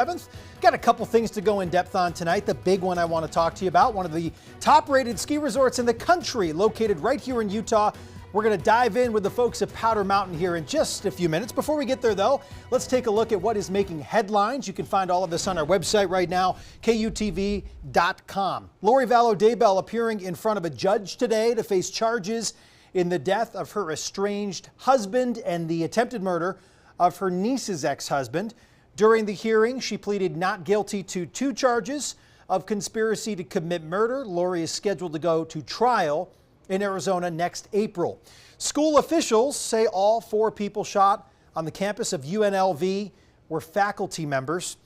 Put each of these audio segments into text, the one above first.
7th. Got a couple things to go in depth on tonight. The big one I want to talk to you about, one of the top-rated ski resorts in the country, located right here in Utah. We're going to dive in with the folks at Powder Mountain here in just a few minutes. Before we get there, though, let's take a look at what is making headlines. You can find all of this on our website right now, KUTV.com. Lori Vallow-Daybell appearing in front of a judge today to face charges in the death of her estranged husband and the attempted murder of her niece's ex-husband. During the hearing, she pleaded not guilty to 2 charges of conspiracy to commit murder. Lori is scheduled to go to trial in Arizona next April. School officials say all 4 people shot on the campus of UNLV were faculty members.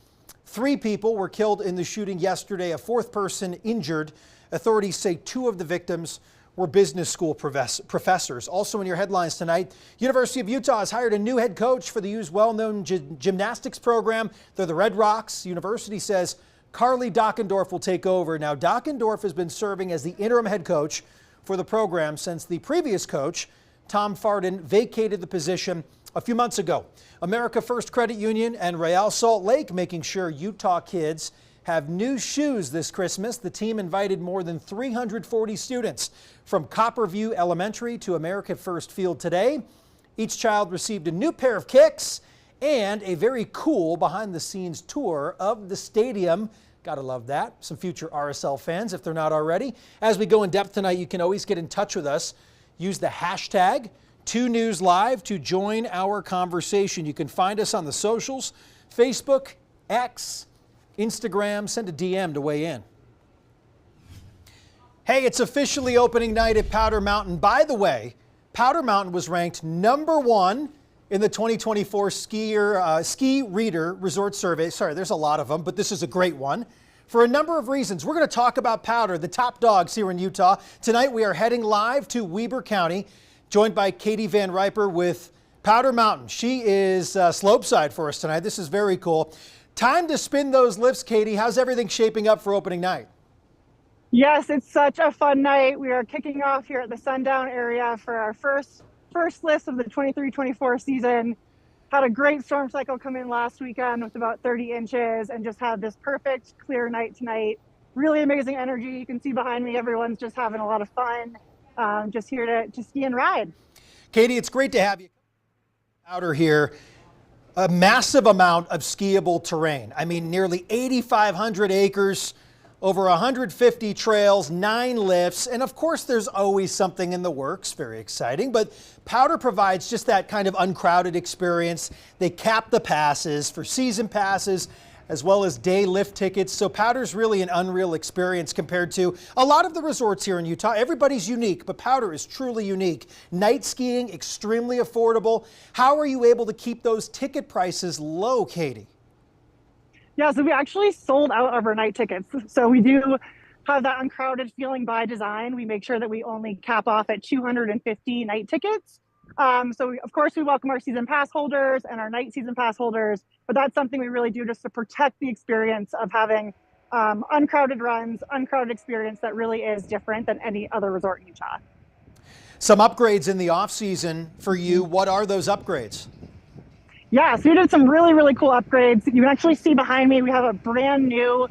3 people were killed in the shooting yesterday, a 4th person injured. Authorities say 2 of the victims were business school professors. Also in your headlines tonight, University of Utah has hired a new head coach for the U's well-known gymnastics program. They're the Red Rocks. University says Carly Dockendorf will take over. Now, Dockendorf has been serving as the interim head coach for the program since the previous coach, Tom Farden, vacated the position a few months ago. America First Credit Union and Real Salt Lake making sure Utah kids have new shoes this Christmas. The team invited more than 340 students from Copperview Elementary to America First Field today. Each child received a new pair of kicks and a very cool behind-the-scenes tour of the stadium. Gotta love that. Some future RSL fans, if they're not already. As we go in depth tonight, you can always get in touch with us. Use the hashtag 2NewsLive to join our conversation. You can find us on the socials, Facebook, X, Instagram. Send a DM to weigh in. Hey, it's officially opening night at Powder Mountain. By the way, Powder Mountain was ranked #1 in the 2024 Ski Reader Resort Survey. Sorry, there's a lot of them, but this is a great one for a number of reasons. We're going to talk about Powder, the top dogs here in Utah. Tonight we are heading live to Weber County, joined by Katie Van Riper with Powder Mountain. She is slopeside for us tonight. This is very cool. Time to spin those lifts, Katie. How's everything shaping up for opening night? Yes, it's such a fun night. We are kicking off here at the Sundown area for our first list of the 23-24 season. Had a great storm cycle come in last weekend with about 30 inches and just had this perfect clear night tonight. Really amazing energy. You can see behind me, everyone's just having a lot of fun. Just here to ski and ride. Katie, it's great to have you outer here. A massive amount of skiable terrain. I mean, nearly 8,500 acres, over 150 trails, 9 lifts, and of course there's always something in the works, very exciting, but Powder provides just that kind of uncrowded experience. They cap the passes for season passes as well as day lift tickets, so Powder's really an unreal experience compared to a lot of the resorts here in Utah. Everybody's unique, but Powder is truly unique. Night skiing, extremely affordable. How are you able to keep those ticket prices low, Katie? Yeah, so we actually sold out of our night tickets. So we do have that uncrowded feeling by design. We make sure that we only cap off at 250 night tickets. Of course, we welcome our season pass holders and our night season pass holders, but that's something we really do just to protect the experience of having uncrowded runs, uncrowded experience that really is different than any other resort in Utah. Some upgrades in the off season for you. What are those upgrades? Yeah, so we did some really, really cool upgrades. You can actually see behind me, we have a brand new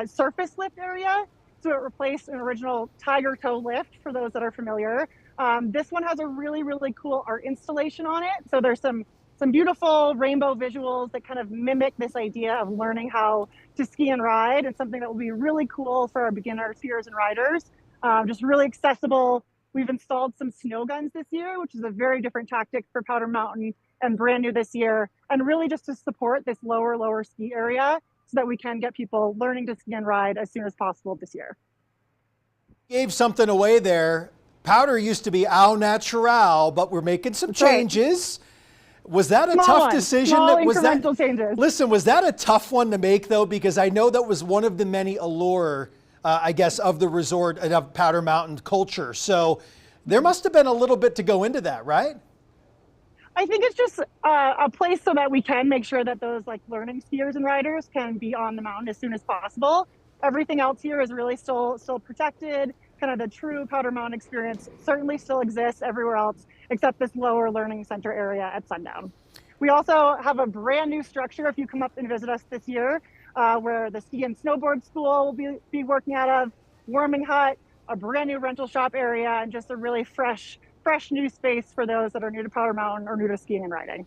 surface lift area. So it replaced an original tiger toe lift for those that are familiar. This one has a really, really cool art installation on it. So there's some beautiful rainbow visuals that kind of mimic this idea of learning how to ski and ride, and something that will be really cool for our beginner skiers and riders. Just really accessible. We've installed some snow guns this year, which is a very different tactic for Powder Mountain and brand new this year, and really just to support this lower ski area so that we can get people learning to ski and ride as soon as possible this year. Gave something away there. Powder used to be au natural, but we're making some changes. Right. Was that a tough decision? Small incremental changes. Listen, was that a tough one to make though? Because I know that was one of the many allure, I guess, of the resort and of Powder Mountain culture. So there must have been a little bit to go into that, right? I think it's just a place so that we can make sure that those like learning skiers and riders can be on the mountain as soon as possible. Everything else here is really still protected. Kind of the true Powder Mountain experience certainly still exists everywhere else except this lower learning center area at Sundown. We also have a brand new structure if you come up and visit us this year, where the ski and snowboard school will be working out of, warming hut, a brand new rental shop area, and just a really fresh new space for those that are new to Powder Mountain or new to skiing and riding.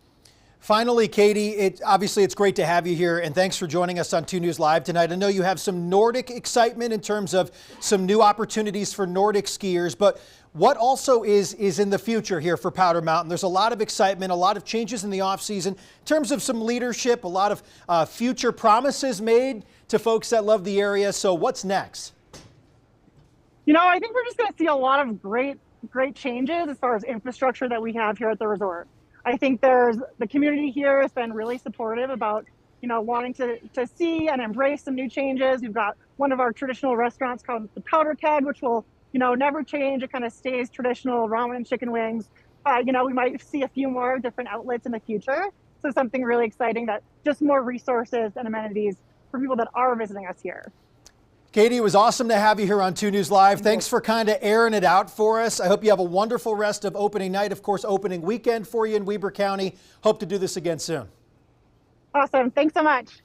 Finally, Katie, obviously it's great to have you here, and thanks for joining us on 2 News Live tonight. I know you have some Nordic excitement in terms of some new opportunities for Nordic skiers, but what also is in the future here for Powder Mountain? There's a lot of excitement, a lot of changes in the off-season in terms of some leadership, a lot of future promises made to folks that love the area. So what's next? You know, I think we're just going to see a lot of great changes as far as infrastructure that we have here at the resort. I think the community here has been really supportive about, wanting to see and embrace some new changes. We've got one of our traditional restaurants called the Powder Keg, which will, never change. It kind of stays traditional ramen and chicken wings. We might see a few more different outlets in the future. So something really exciting, that just more resources and amenities for people that are visiting us here. Katie, it was awesome to have you here on 2 News Live. Thanks for kind of airing it out for us. I hope you have a wonderful rest of opening night. Of course, opening weekend for you in Weber County. Hope to do this again soon. Awesome. Thanks so much.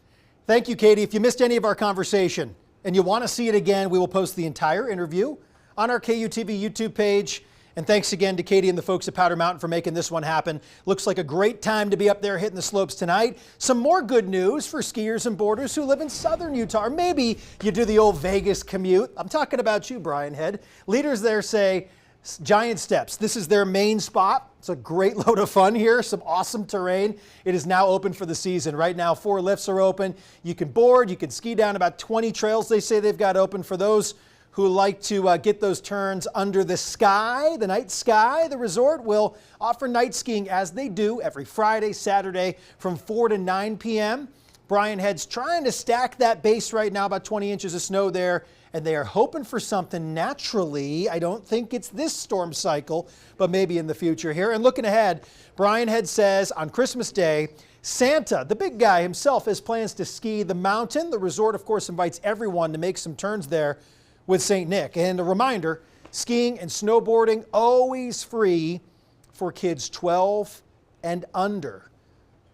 Thank you, Katie. If you missed any of our conversation and you want to see it again, we will post the entire interview on our KUTV YouTube page. And thanks again to Katie and the folks at Powder Mountain for making this one happen. Looks like a great time to be up there hitting the slopes tonight. Some more good news for skiers and boarders who live in southern Utah. Or maybe you do the old Vegas commute. I'm talking about you, Brian Head. Leaders there say Giant Steps. This is their main spot. It's a great load of fun here. Some awesome terrain. It is now open for the season. Right now, 4 lifts are open. You can board. You can ski down about 20 trails they say they've got open for those who like to get those turns under the sky, the night sky. The resort will offer night skiing as they do every Friday, Saturday from 4 to 9 p.m. Brian Head's trying to stack that base right now, about 20 inches of snow there, and they are hoping for something naturally. I don't think it's this storm cycle, but maybe in the future here. And looking ahead, Brian Head says on Christmas Day, Santa, the big guy himself, has plans to ski the mountain. The resort, of course, invites everyone to make some turns there with St. Nick. And a reminder, skiing and snowboarding always free for kids 12 and under.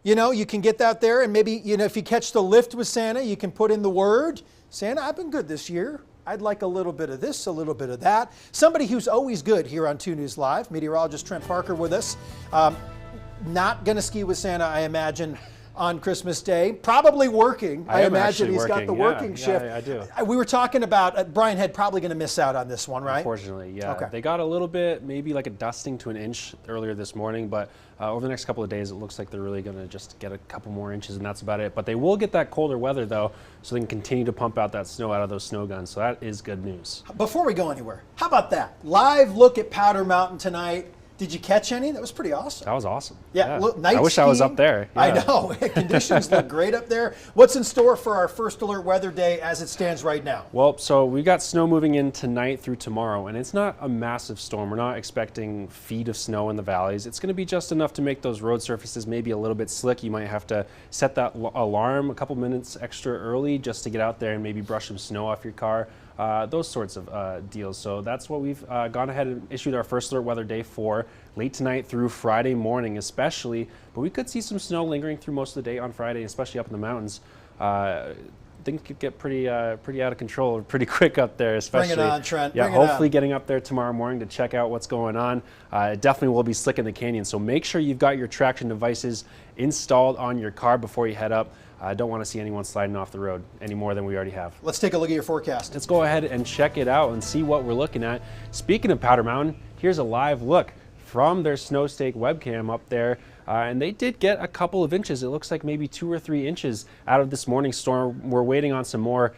You can get out there and maybe, if you catch the lift with Santa, you can put in the word, Santa, I've been good this year. I'd like a little bit of this, a little bit of that. Somebody who's always good here on 2 News Live, meteorologist Trent Parker with us. Not going to ski with Santa, I imagine, on Christmas Day. Probably working. I imagine he's got the working shift. Yeah, I do. We were talking about Brian Head probably going to miss out on this one, right? Unfortunately, yeah. Okay. They got a little bit, maybe like a dusting to an inch earlier this morning, but over the next couple of days, it looks like they're really going to just get a couple more inches, and that's about it. But they will get that colder weather, though, so they can continue to pump out that snow out of those snow guns. So that is good news. Before we go anywhere, how about that? Live look at Powder Mountain tonight. Did you catch any? That was pretty awesome. That was awesome. Yeah, look, night I wish skiing. I was up there. Yeah. I know. Conditions look great up there. What's in store for our first alert weather day as it stands right now? Well, so we got snow moving in tonight through tomorrow, and it's not a massive storm. We're not expecting feet of snow in the valleys. It's going to be just enough to make those road surfaces maybe a little bit slick. You might have to set that alarm a couple minutes extra early just to get out there and maybe brush some snow off your car. Those sorts of deals. So that's what we've gone ahead and issued our first alert weather day for, late tonight through Friday morning especially. But we could see some snow lingering through most of the day on Friday, especially up in the mountains. Things could get pretty out of control pretty quick up there, especially. Bring it on, Trent. Yeah, Bring it on. hopefully getting up there tomorrow morning to check out what's going on. It definitely will be slick in the canyon, so make sure you've got your traction devices installed on your car before you head up. I don't want to see anyone sliding off the road any more than we already have. Let's take a look at your forecast. Let's go ahead and check it out and see what we're looking at. Speaking of Powder Mountain, here's a live look from their snow stake webcam up there. And they did get a couple of inches. It looks like maybe 2 or 3 inches out of this morning's storm. We're waiting on some more.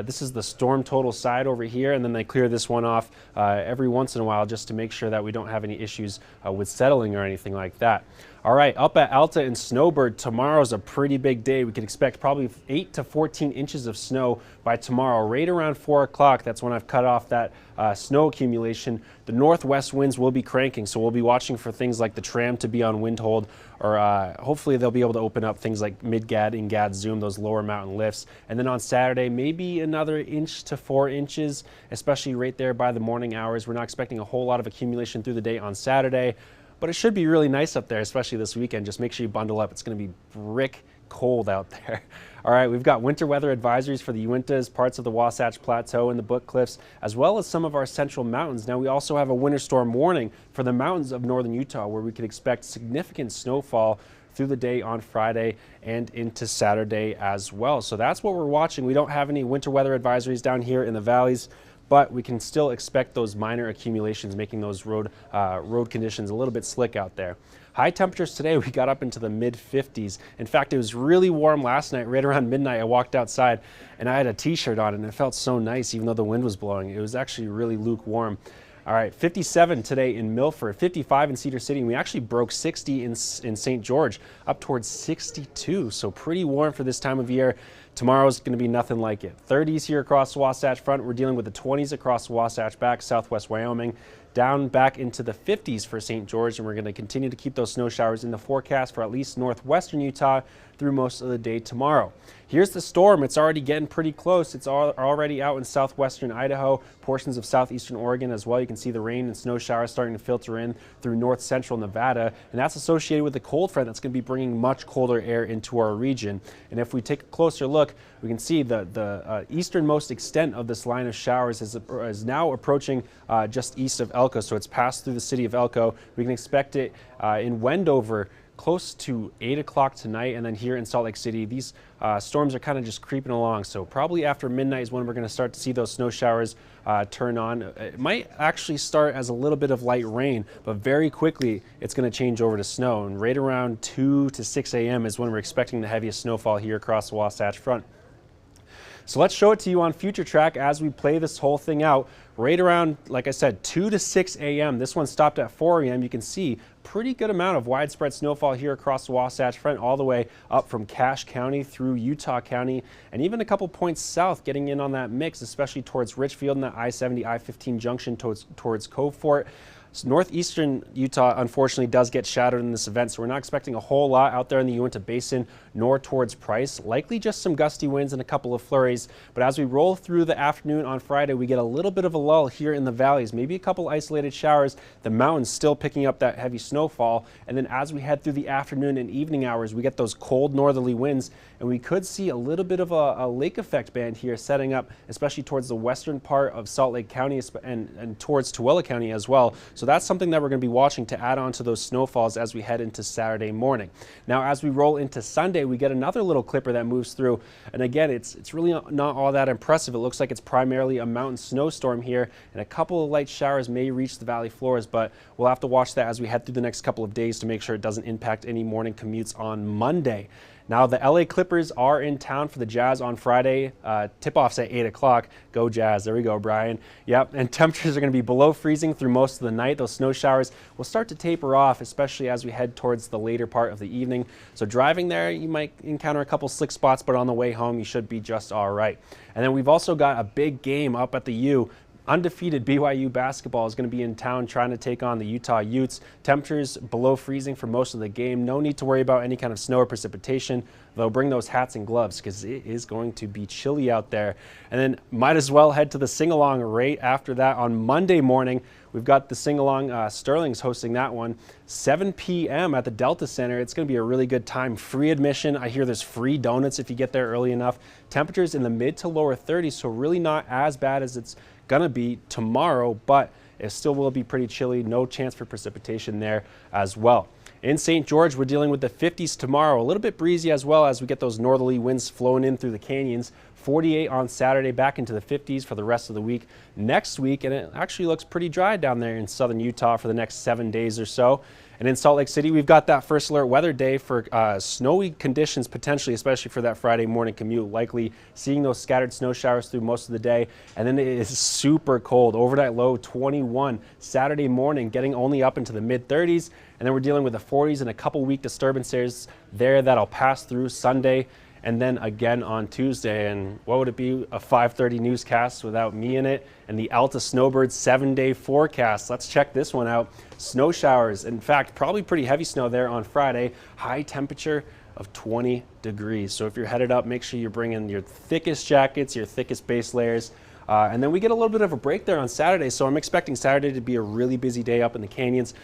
This is the storm total side over here, and then they clear this one off every once in a while just to make sure that we don't have any issues with settling or anything like that. All right, up at Alta and Snowbird, tomorrow's a pretty big day. We can expect probably 8 to 14 inches of snow by tomorrow, right around 4 o'clock. That's when I've cut off that snow accumulation. The northwest winds will be cranking, so we'll be watching for things like the tram to be on wind hold, or hopefully they'll be able to open up things like Mid-Gad and Gad Zoom, those lower mountain lifts. And then on Saturday, maybe another inch to 4 inches, especially right there by the morning hours. We're not expecting a whole lot of accumulation through the day on Saturday. but it should be really nice up there, especially this weekend. Just make sure you bundle up. It's going to be brick cold out there. All right, we've got winter weather advisories for the Uintas, parts of the Wasatch Plateau and the Book Cliffs, as well as some of our central mountains. Now, we also have a winter storm warning for the mountains of northern Utah, where we could expect significant snowfall through the day on Friday and into Saturday as well. So that's what we're watching. We don't have any winter weather advisories down here in the valleys, but we can still expect those minor accumulations, making those road conditions a little bit slick out there. High temperatures today, we got up into the mid-50s. In fact, it was really warm last night. Right around midnight, I walked outside and I had a t-shirt on and it felt so nice even though the wind was blowing. It was actually really lukewarm. All right, 57 today in Milford, 55 in Cedar City, and we actually broke 60 in St. George, up towards 62, so pretty warm for this time of year. Tomorrow's going to be nothing like it. 30s here across the Wasatch Front. We're dealing with the 20s across the Wasatch back, southwest Wyoming, down back into the 50s for St. George, and we're going to continue to keep those snow showers in the forecast for at least northwestern Utah through most of the day tomorrow. Here's the storm. It's already getting pretty close. It's already out in southwestern Idaho, portions of southeastern Oregon as well. You can see the rain and snow showers starting to filter in through north central Nevada, and that's associated with the cold front that's going to be bringing much colder air into our region. And if we take a closer look, we can see the easternmost extent of this line of showers is now approaching just east of Elko, so it's passed through the city of Elko. We can expect it in Wendover close to 8 o'clock tonight, and then here in Salt Lake City, these storms are kind of just creeping along. So probably after midnight is when we're going to start to see those snow showers turn on. It might actually start as a little bit of light rain, but very quickly it's going to change over to snow. And right around 2 to 6 a.m. is when we're expecting the heaviest snowfall here across the Wasatch Front. So let's show it to you on Future Track as we play this whole thing out. Right around, like I said, 2 to 6 a.m. This one stopped at 4 a.m. You can see pretty good amount of widespread snowfall here across the Wasatch Front, all the way up from Cache County through Utah County, and even a couple points south getting in on that mix, especially towards Richfield and that I-70, I-15 junction towards Cove Fort. Northeastern Utah, unfortunately, does get shadowed in this event, so we're not expecting a whole lot out there in the Uinta Basin nor towards Price. Likely just some gusty winds and a couple of flurries, but as we roll through the afternoon on Friday, we get a little bit of a lull here in the valleys, maybe a couple isolated showers, the mountains still picking up that heavy snowfall, and then as we head through the afternoon and evening hours, we get those cold northerly winds, and we could see a little bit of a lake effect band here setting up, especially towards the western part of Salt Lake County and towards Tooele County as well. So that's something that we're going to be watching to add on to those snowfalls as we head into Saturday morning. Now, as we roll into Sunday, we get another little clipper that moves through, and again, it's really not all that impressive. It looks like it's primarily a mountain snowstorm here, and a couple of light showers may reach the valley floors, but we'll have to watch that as we head through the next couple of days to make sure it doesn't impact any morning commutes on Monday. Now, the LA Clippers are in town for the Jazz on Friday. Tip-off's at 8 o'clock. Go Jazz. There we go, Brian. Yep, and temperatures are going to be below freezing through most of the night. Those snow showers will start to taper off, especially as we head towards the later part of the evening. So driving there, you might encounter a couple slick spots, but on the way home, you should be just all right. And then we've also got a big game up at the U. Undefeated BYU basketball is going to be in town trying to take on the Utah Utes. Temperatures below freezing for most of the game. No need to worry about any kind of snow or precipitation, though bring those hats and gloves because it is going to be chilly out there. And then might as well head to the sing-along right after that on Monday morning. We've got the sing-along, Sterling's hosting that one, 7 p.m. at the Delta Center. It's going to be a really good time. Free admission. I hear there's free donuts if you get there early enough. Temperatures in the mid to lower 30s, so really not as bad as it's gonna be tomorrow, but it still will be pretty chilly. No chance for precipitation there as well. In St. George, we're dealing with the 50s tomorrow. A little bit breezy as well as we get those northerly winds flowing in through the canyons. 48 on Saturday, back into the 50s for the rest of the week. Next week, and it actually looks pretty dry down there in southern Utah for the next 7 days or so. And in Salt Lake City, we've got that first alert weather day for snowy conditions potentially, especially for that Friday morning commute. Likely seeing those scattered snow showers through most of the day. And then it is super cold. Overnight low 21 Saturday morning, getting only up into the mid-30s. And then we're dealing with the 40s and a couple weak disturbances there that'll pass through Sunday. And then again on Tuesday, and what would it be, a 5:30 newscast without me in it, and the Alta Snowbird 7-day forecast. Let's check this one out. Snow showers, in fact, probably pretty heavy snow there on Friday. High temperature of 20 degrees. So if you're headed up, make sure you're bringing your thickest jackets, your thickest base layers. And then we get a little bit of a break there on Saturday, so I'm expecting Saturday to be a really busy day up in the canyons.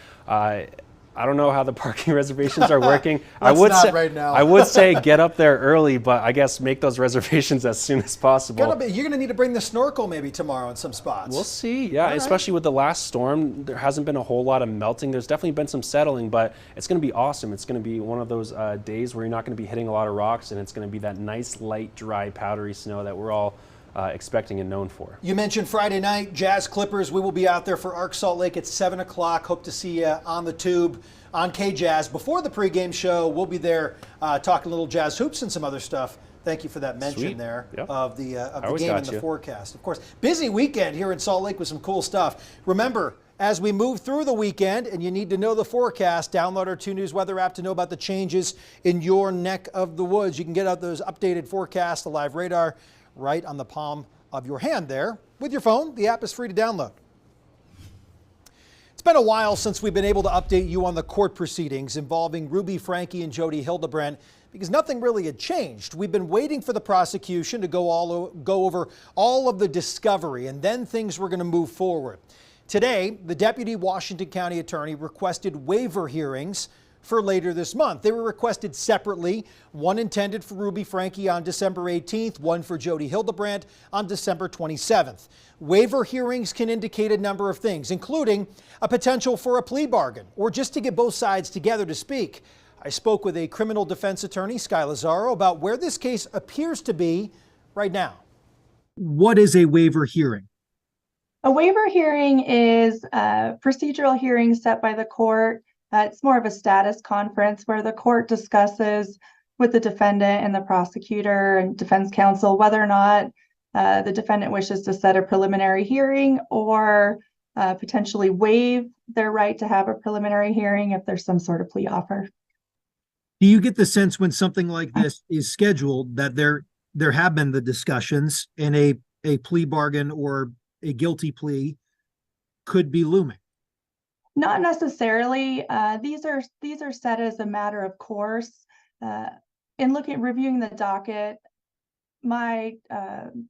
I don't know how the parking reservations are working. Let's not right now. I would say get up there early, but I guess make those reservations as soon as possible. You're going to need to bring the snorkel maybe tomorrow in some spots. We'll see. Yeah, especially with the last storm, there hasn't been a whole lot of melting. There's definitely been some settling, but it's going to be awesome. It's going to be one of those days where you're not going to be hitting a lot of rocks, and it's going to be that nice, light, dry, powdery snow that we're all expecting and known for. You mentioned Friday night, Jazz Clippers. We will be out there for Arc Salt Lake at 7 o'clock. Hope to see you on the tube on KJazz. Before the pregame show, we'll be there talking a little Jazz hoops and some other stuff. Thank you for that mention Sweet. there Yep. of the game and the forecast. Of course, busy weekend here in Salt Lake with some cool stuff. Remember, as we move through the weekend and you need to know the forecast, download our 2 News weather app to know about the changes in your neck of the woods. You can get out those updated forecasts, the live radar, right on the palm of your hand there with your phone. The app is free to download. It's been a while since we've been able to update you on the court proceedings involving Ruby Franke and Jody Hildebrandt because nothing really had changed. We've been waiting for the prosecution to go over all of the discovery, and then things were going to move forward. Today, the deputy Washington County attorney requested waiver hearings for later this month. They were requested separately, one intended for Ruby Franke on December 18th, one for Jody Hildebrandt on December 27th. Waiver hearings can indicate a number of things, including a potential for a plea bargain or just to get both sides together to speak. I spoke with a criminal defense attorney, Sky Lazaro, about where this case appears to be right now. What is a waiver hearing? A waiver hearing is a procedural hearing set by the court. It's more of a status conference where the court discusses with the defendant and the prosecutor and defense counsel whether or not the defendant wishes to set a preliminary hearing or potentially waive their right to have a preliminary hearing if there's some sort of plea offer. Do you get the sense when something like this is scheduled that there have been the discussions and a plea bargain or a guilty plea could be looming? Not necessarily. These are set as a matter of course. In reviewing the docket, my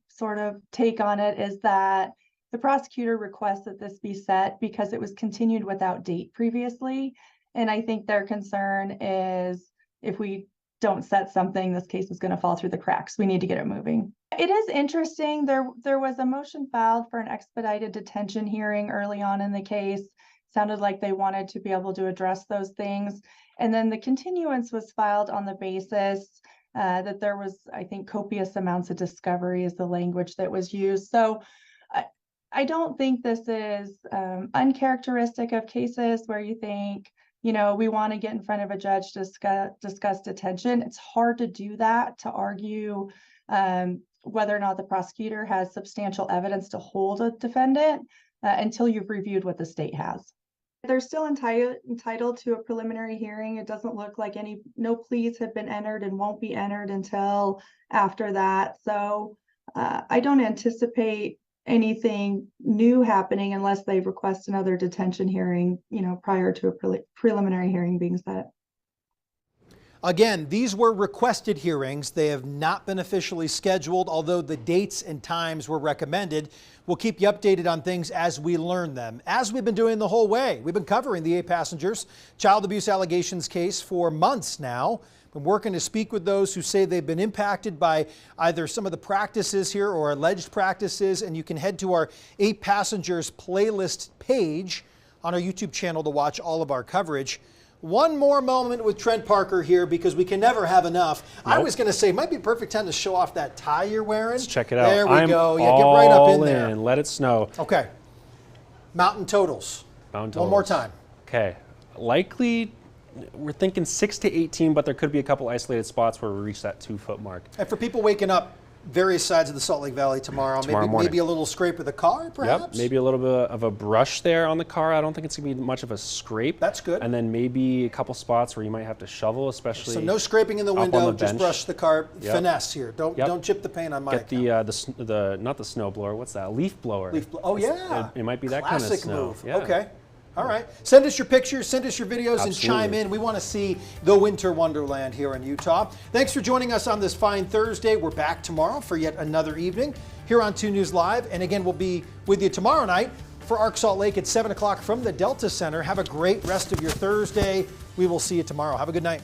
sort of take on it is that the prosecutor requests that this be set because it was continued without date previously. And I think their concern is if we don't set something, this case is going to fall through the cracks. We need to get it moving. It is interesting. There was a motion filed for an expedited detention hearing early on in the case. Sounded like they wanted to be able to address those things. And then the continuance was filed on the basis that there was, I think, copious amounts of discovery is the language that was used. So I don't think this is uncharacteristic of cases where you think, we want to get in front of a judge to discuss detention. It's hard to do that, to argue whether or not the prosecutor has substantial evidence to hold a defendant until you've reviewed what the state has. They're still entitled to a preliminary hearing. It doesn't look like no pleas have been entered and won't be entered until after that. So I don't anticipate anything new happening unless they request another detention hearing, prior to a preliminary hearing being set. Again, these were requested hearings. They have not been officially scheduled, although the dates and times were recommended. We'll keep you updated on things as we learn them, as we've been doing the whole way. We've been covering the 8 passengers child abuse allegations case for months now. Been working to speak with those who say they've been impacted by either some of the practices here or alleged practices, and you can head to our 8 passengers playlist page on our YouTube channel to watch all of our coverage. One more moment with Trent Parker here because we can never have enough. Nope. I was going to say, it might be a perfect time to show off that tie you're wearing. Let's check it out. There we go. Yeah, get right up in there. Let it snow. Okay. Mountain totals. Mountain totals. One more time. Okay. Likely, we're thinking 6 to 18, but there could be a couple isolated spots where we reach that 2-foot mark. And for people waking up various sides of the Salt Lake Valley tomorrow maybe a little scrape of the car, perhaps? Yep, maybe a little bit of a brush there on the car. I don't think it's going to be much of a scrape. That's good. And then maybe a couple spots where you might have to shovel, especially. So no scraping in the window, just brush the car. Yep. Finesse here. Don't chip the paint on my account. Get the not the snow blower. What's that? Leaf blower. Oh yeah. It might be that kind of snow. Classic move. Yeah. Okay. All right. Send us your pictures, send us your videos, Absolutely. And chime in. We want to see the winter wonderland here in Utah. Thanks for joining us on this fine Thursday. We're back tomorrow for yet another evening here on 2 News Live. And again, we'll be with you tomorrow night for Arc Salt Lake at 7 o'clock from the Delta Center. Have a great rest of your Thursday. We will see you tomorrow. Have a good night.